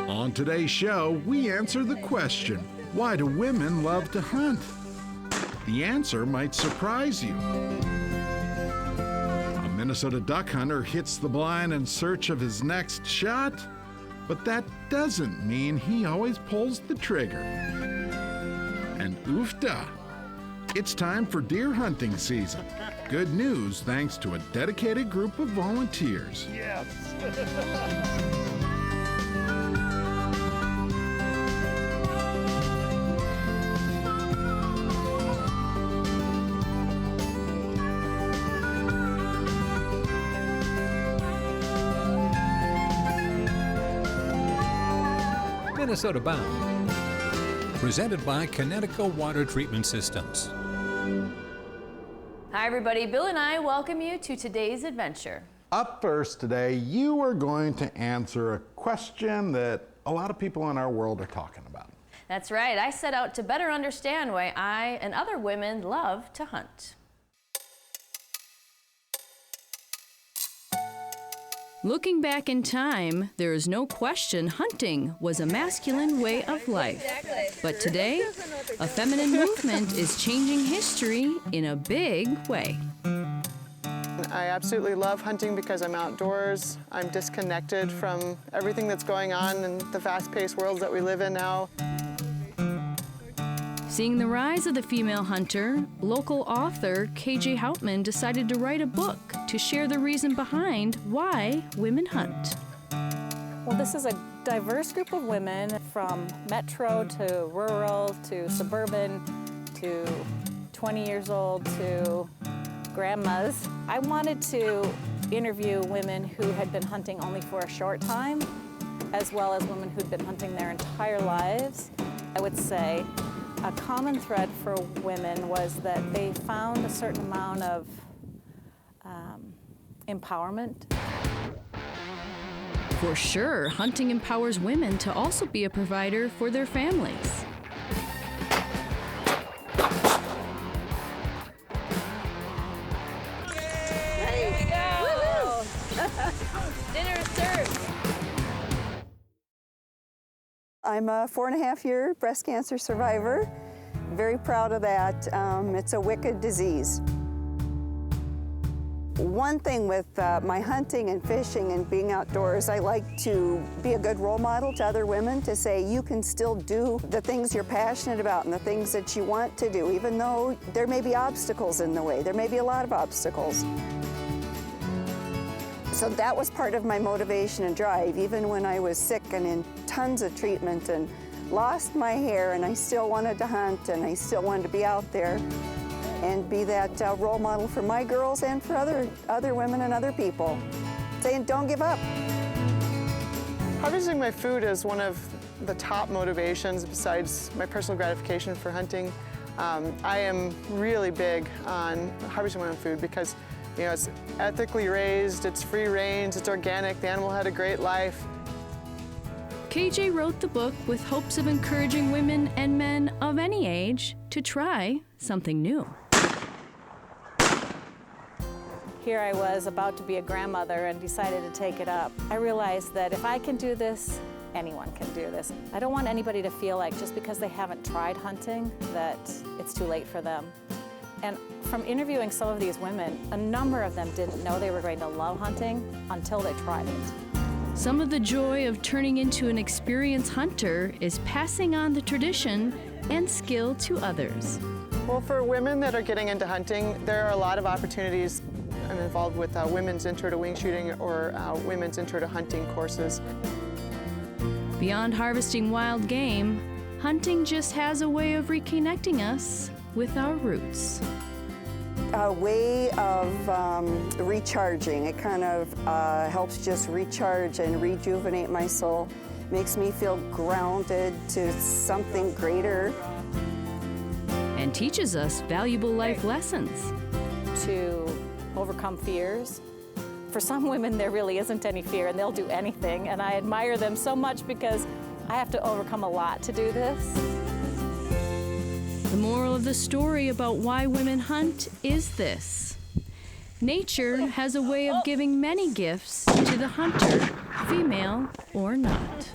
On today's show, we answer the question, why do women love to hunt? The answer might surprise you. A Minnesota duck hunter hits the blind in search of his next shot, but that doesn't mean he always pulls the trigger. And Uffda, it's time for deer hunting season. Good news thanks to a dedicated group of volunteers. Yes! Minnesota Bound, presented by Kinetico Water Treatment Systems. Hi everybody, Bill and I welcome you to today's adventure. Up first today, you are going to answer a question that a lot of people in our world are talking about. That's right, I set out to better understand why I and other women love to hunt. Looking back in time, there is no question hunting was a masculine way of life. But today, a feminine movement is changing history in a big way. I absolutely love hunting because I'm outdoors. I'm disconnected from everything that's going on in the fast-paced world that we live in now. Seeing the rise of the female hunter, local author KJ Houtman decided to write a book to share the reason behind why women hunt. Well, this is a diverse group of women from metro to rural to suburban to 20 years old to grandmas. I wanted to interview women who had been hunting only for a short time, as well as women who'd been hunting their entire lives. I would say a common thread for women was that they found a certain amount of empowerment. For sure, hunting empowers women to also be a provider for their families. There we go! Dinner is served. I'm a 4.5-year breast cancer survivor. Very proud of that. It's a wicked disease. One thing with my hunting and fishing and being outdoors, I like to be a good role model to other women to say you can still do the things you're passionate about and the things that you want to do, even though there may be obstacles in the way. There may be a lot of obstacles. So that was part of my motivation and drive, even when I was sick and in tons of treatment and lost my hair, and I still wanted to hunt and I still wanted to be out there and be that role model for my girls and for other women and other people, saying don't give up. Harvesting my food is one of the top motivations besides my personal gratification for hunting. I am really big on harvesting my own food because it's ethically raised, it's free range, it's organic, the animal had a great life. KJ wrote the book with hopes of encouraging women and men of any age to try something new. Here I was about to be a grandmother and decided to take it up. I realized that if I can do this, anyone can do this. I don't want anybody to feel like just because they haven't tried hunting that it's too late for them. And from interviewing some of these women, a number of them didn't know they were going to love hunting until they tried it. Some of the joy of turning into an experienced hunter is passing on the tradition and skill to others. Well, for women that are getting into hunting, there are a lot of opportunities. I'm involved with Women's Intro to Wing Shooting or Women's Intro to Hunting courses. Beyond harvesting wild game, hunting just has a way of reconnecting us with our roots. A way of recharging. It kind of helps just recharge and rejuvenate my soul. Makes me feel grounded to something greater. And teaches us valuable life lessons. To overcome fears. For some women, there really isn't any fear, and they'll do anything. And I admire them so much because I have to overcome a lot to do this. The moral of the story about why women hunt is this: Nature has a way of giving many gifts to the hunter, female or not.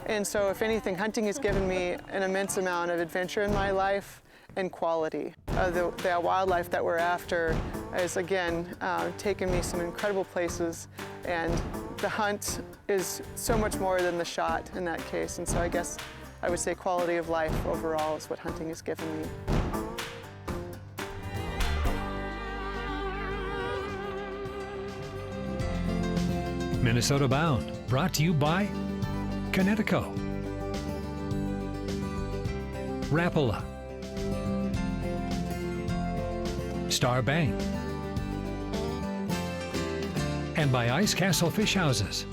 And so if anything, hunting has given me an immense amount of adventure in my life and quality. The wildlife that we're after has, again, taken me some incredible places, and the hunt is so much more than the shot in that case. And so I guess I would say quality of life overall is what hunting has given me. Minnesota Bound, brought to you by Kinetico, Rapala, STARBANK, and by Ice Castle Fish Houses.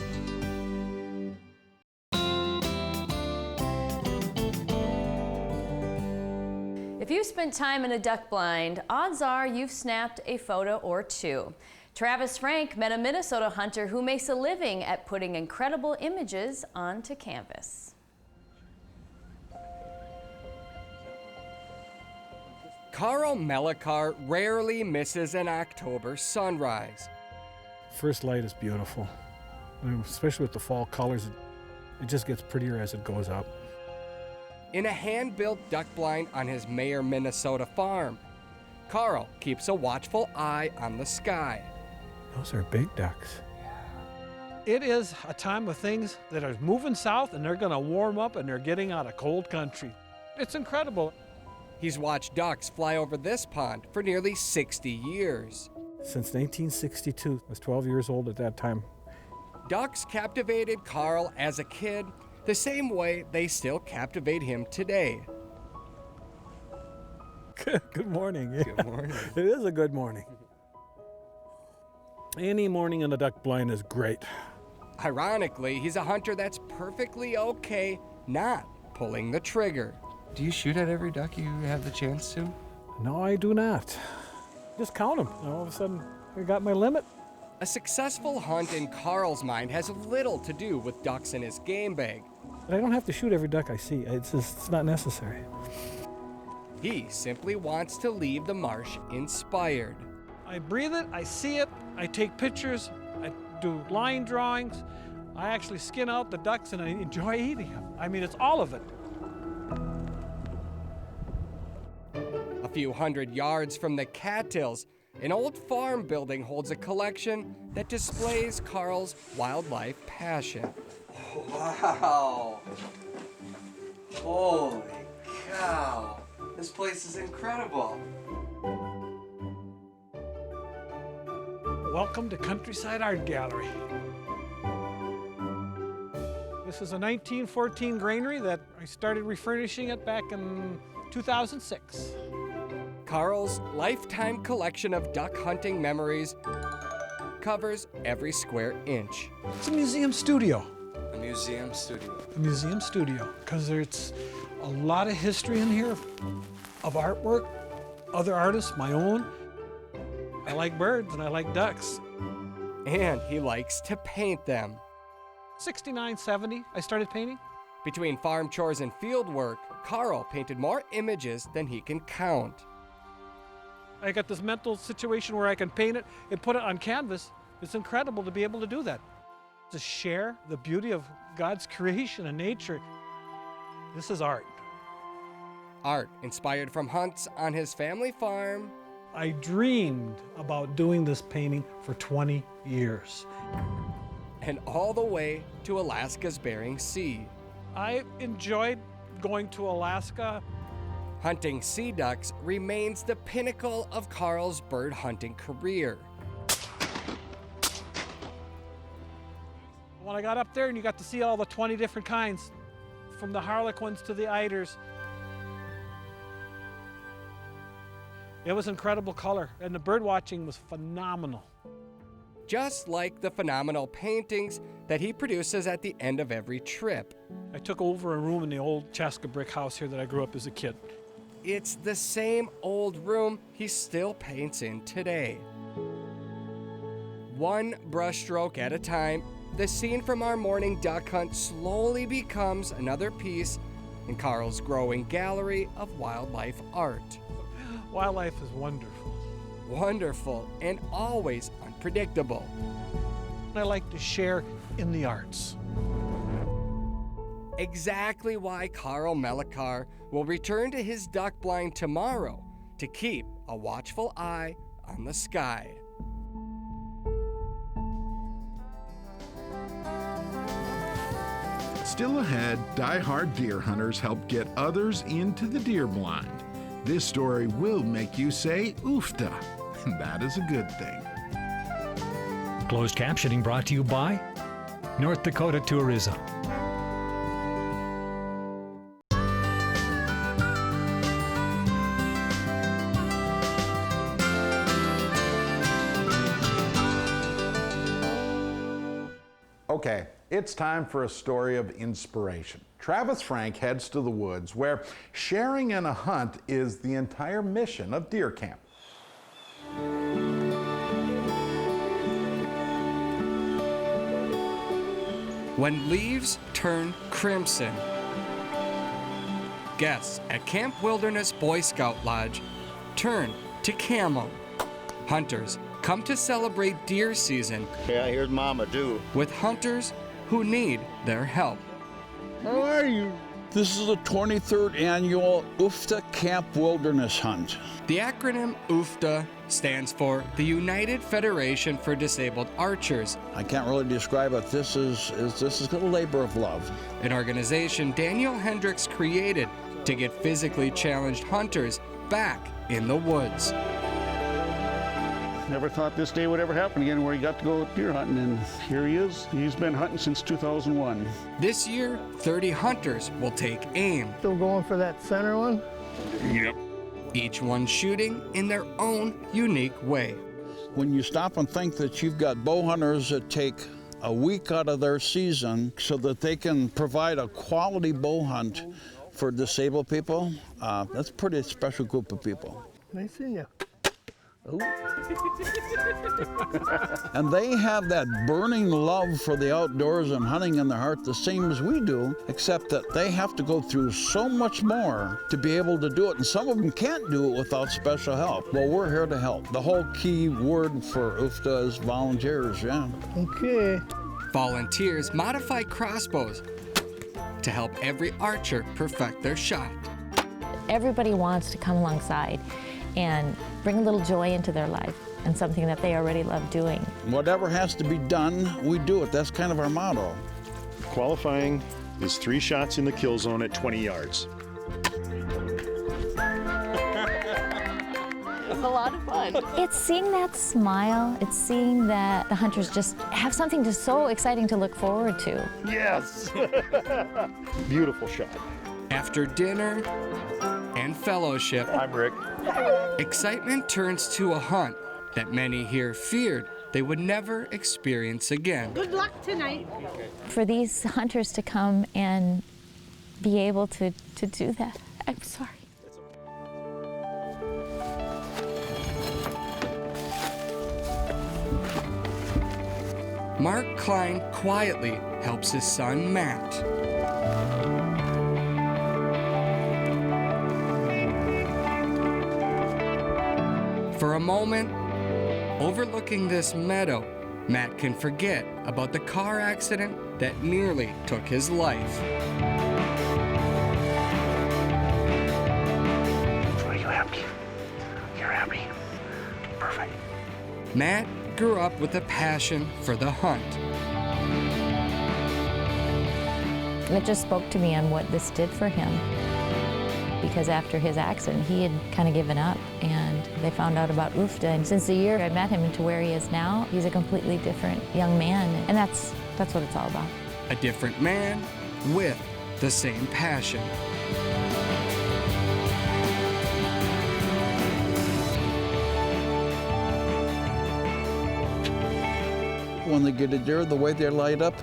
If you've spent time in a duck blind, odds are you've snapped a photo or two. Travis Frank met a Minnesota hunter who makes a living at putting incredible images onto canvas. Carl Melichar rarely misses an October sunrise. First light is beautiful, especially with the fall colors. It just gets prettier as it goes up. In a hand-built duck blind on his Mayer, Minnesota farm, Carl keeps a watchful eye on the sky. Those are big ducks. It is a time of things that are moving south, and they're going to warm up, and they're getting out of cold country. It's incredible. He's watched ducks fly over this pond for nearly 60 years. Since 1962, I was 12 years old at that time. Ducks captivated Carl as a kid the same way they still captivate him today. Good morning. Good morning. It is a good morning. Any morning in the duck blind is great. Ironically, he's a hunter that's perfectly okay not pulling the trigger. Do you shoot at every duck you have the chance to? No, I do not. Just count them. All of a sudden, I got my limit. A successful hunt in Carl's mind has little to do with ducks in his game bag. But I don't have to shoot every duck I see. It's not necessary. He simply wants to leave the marsh inspired. I breathe it, I see it, I take pictures, I do line drawings, I actually skin out the ducks, and I enjoy eating them. I mean, it's all of it. A few hundred yards from the cattails, an old farm building holds a collection that displays Carl's wildlife passion. Wow! Holy cow! This place is incredible. Welcome to Countryside Art Gallery. This is a 1914 granary that I started refurnishing it back in 2006. Carl's lifetime collection of duck hunting memories covers every square inch. It's a museum studio. A museum studio. A museum studio, because there's a lot of history in here of artwork, other artists, my own. I like birds and I like ducks. And he likes to paint them. 69, 70, I started painting. Between farm chores and field work, Carl painted more images than he can count. I got this mental situation where I can paint it and put it on canvas. It's incredible to be able to do that. To share the beauty of God's creation and nature. This is art. Art inspired from hunts on his family farm. I dreamed about doing this painting for 20 years. And all the way to Alaska's Bering Sea. I enjoyed going to Alaska. Hunting sea ducks remains the pinnacle of Carl's bird hunting career. When I got up there and you got to see all the 20 different kinds, from the harlequins to the eiders, it was incredible color, and the bird watching was phenomenal. Just like the phenomenal paintings that he produces at the end of every trip. I took over a room in the old Chaska brick house here that I grew up as a kid. It's the same old room he still paints in today. One brushstroke at a time, the scene from our morning duck hunt slowly becomes another piece in Carl's growing gallery of wildlife art. Wildlife is wonderful. wonderful and always unpredictable. I like to share in the arts. Exactly why Carl Melichar will return to his duck blind tomorrow to keep a watchful eye on the sky. Still ahead, die-hard deer hunters help get others into the deer blind. This story will make you say Uffda, and that is a good thing. Closed captioning brought to you by North Dakota Tourism. Okay, it's time for a story of inspiration. Travis Frank heads to the woods where sharing in a hunt is the entire mission of deer camp. When leaves turn crimson, guests at Camp Wilderness Boy Scout Lodge turn to camo. Hunters come to celebrate deer season. Yeah, here's Mama too. With hunters who need their help. How are you? This is the 23rd annual Uffda Camp Wilderness Hunt. The acronym Uffda stands for the United Federation for Disabled Archers. I can't really describe it. This is a labor of love. An organization Daniel Hendricks created to get physically challenged hunters back in the woods. Never thought this day would ever happen again where he got to go deer hunting, and here he is. He's been hunting since 2001. This year, 30 hunters will take aim. Still going for that center one? Yep. Each one shooting in their own unique way. When you stop and think that you've got bow hunters that take a week out of their season so that they can provide a quality bow hunt for disabled people, that's a pretty special group of people. Nice seeing you. And they have that burning love for the outdoors and hunting in their heart the same as we do, except that they have to go through so much more to be able to do it. And some of them can't do it without special help. Well, we're here to help. The whole key word for Uffda is volunteers, yeah. Okay. Volunteers modify crossbows to help every archer perfect their shot. Everybody wants to come alongside and bring a little joy into their life and something that they already love doing. Whatever has to be done, we do it. That's kind of our motto. Qualifying is 3 shots in the kill zone at 20 yards. It's a lot of fun. It's seeing that smile. It's seeing that the hunters just have something just so exciting to look forward to. Yes! Beautiful shot. After dinner and fellowship, I'm Rick. Excitement turns to a hunt that many here feared they would never experience again. Good luck tonight. For these hunters to come and be able to do that, I'm sorry. Mark Klein quietly helps his son Matt. For a moment, overlooking this meadow, Matt can forget about the car accident that nearly took his life. Are you happy? You're happy. Perfect. Matt grew up with a passion for the hunt. It just spoke to me on what this did for him. Because after his accident, he had kind of given up, and they found out about Uffda. And since the year I met him to where he is now, he's a completely different young man, and that's what it's all about. A different man with the same passion. When they get a deer, the way they light up,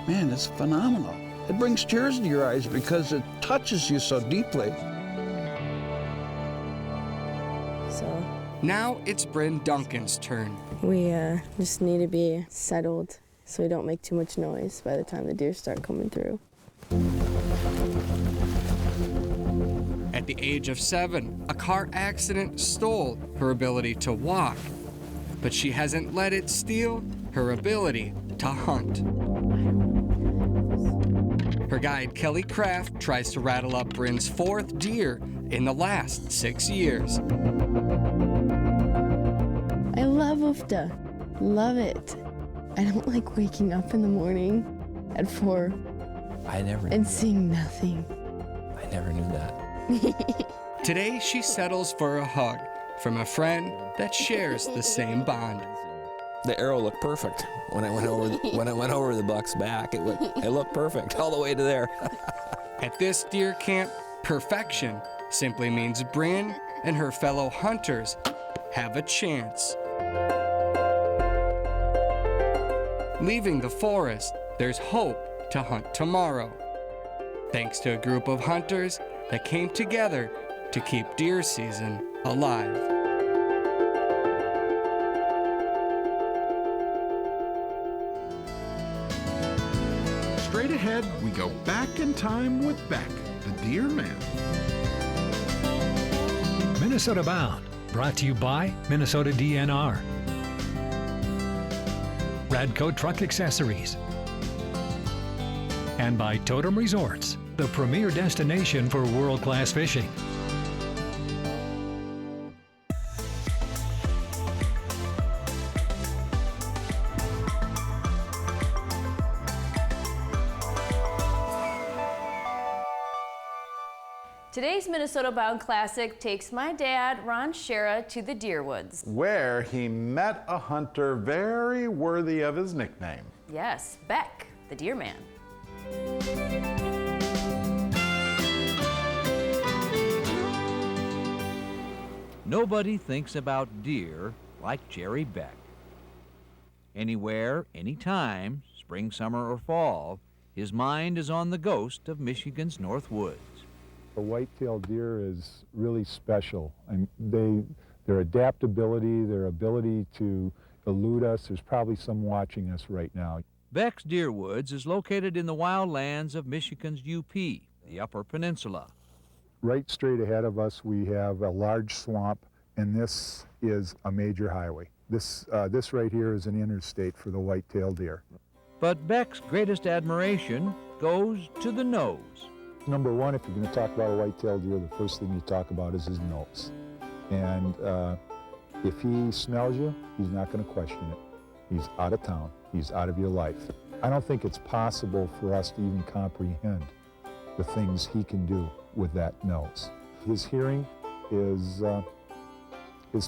man, it's phenomenal. It brings tears to your eyes because it touches you so deeply. So now it's Bryn Duncan's turn. we just need to be settled so we don't make too much noise by the time the deer start coming through. At the age of 7, a car accident stole her ability to walk, but she hasn't let it steal her ability to hunt. Her guide, Kelly Kraft, tries to rattle up Bryn's 4th deer in the last 6 years. I love Uffda. Love it. I don't like waking up in the morning at 4 and seeing nothing. I never knew that. Today, she settles for a hug from a friend that shares the same bond. The arrow looked perfect when I went over the buck's back. It looked perfect all the way to there. At this deer camp, perfection simply means Bryn and her fellow hunters have a chance. Leaving the forest, there's hope to hunt tomorrow, thanks to a group of hunters that came together to keep deer season alive. Straight ahead, we go back in time with Beck, the deer man. Minnesota Bound, brought to you by Minnesota DNR. Radco Truck Accessories. And by Totem Resorts, the premier destination for world-class fishing. Today's Minnesota Bound Classic takes my dad, Ron Shera, to the deer woods. Where he met a hunter very worthy of his nickname. Yes, Beck, the deer man. Nobody thinks about deer like Jerry Beck. Anywhere, anytime, spring, summer, or fall, his mind is on the ghost of Michigan's North Woods. The white-tailed deer is really special, and their adaptability, their ability to elude us, there's probably some watching us right now. Beck's Deer Woods is located in the wildlands of Michigan's UP, the Upper Peninsula. Right straight ahead of us, we have a large swamp, and this is a major highway. This right here is an interstate for the white-tailed deer. But Beck's greatest admiration goes to the nose. Number one, if you're going to talk about a white-tailed deer, the first thing you talk about is his nose. And if he smells you, he's not going to question it. He's out of town. He's out of your life. I don't think it's possible for us to even comprehend the things he can do with that nose. His hearing is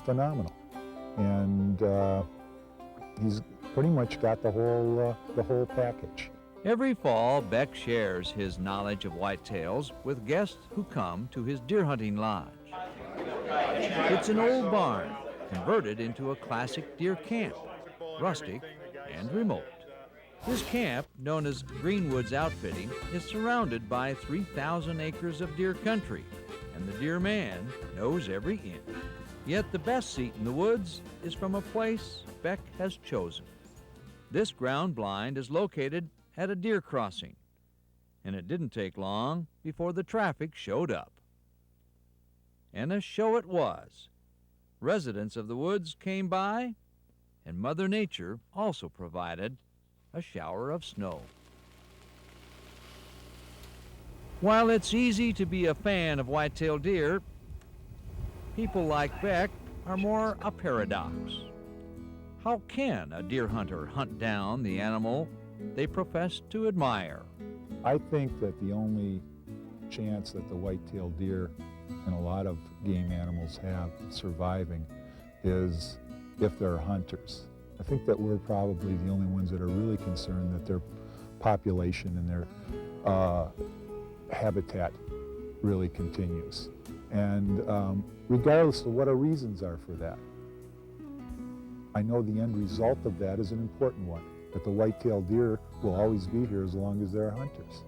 phenomenal, and he's pretty much got the whole package. Every fall, Beck shares his knowledge of whitetails with guests who come to his deer hunting lodge. It's an old barn converted into a classic deer camp, rustic and remote. This camp, known as Greenwood's Outfitting, is surrounded by 3,000 acres of deer country, and the deer man knows every inch. Yet the best seat in the woods is from a place Beck has chosen. This ground blind is located at a deer crossing, and it didn't take long before the traffic showed up. And a show it was. Residents of the woods came by, and Mother Nature also provided a shower of snow. While it's easy to be a fan of white-tailed deer, people like Beck are more a paradox. How can a deer hunter hunt down the animal they profess to admire? I think that the only chance that the white-tailed deer and a lot of game animals have surviving is if they're hunters. I think that we're probably the only ones that are really concerned that their population and their habitat really continues. And regardless of what our reasons are for that, I know the end result of that is an important one, that the white-tailed deer will always be here as long as there are hunters.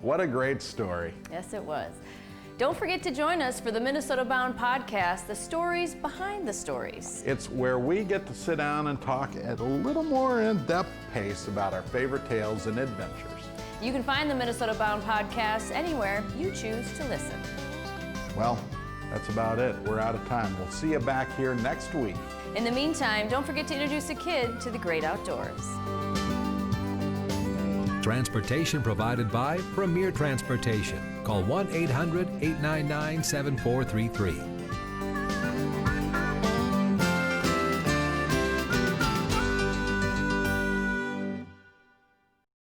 What a great story. Yes, it was. Don't forget to join us for the Minnesota Bound podcast, The Stories Behind the Stories. It's where we get to sit down and talk at a little more in-depth pace about our favorite tales and adventures. You can find the Minnesota Bound podcast anywhere you choose to listen. Well, that's about it. We're out of time. We'll see you back here next week. In the meantime, don't forget to introduce a kid to the great outdoors. Transportation provided by Premier Transportation. Call 1-800-899-7433.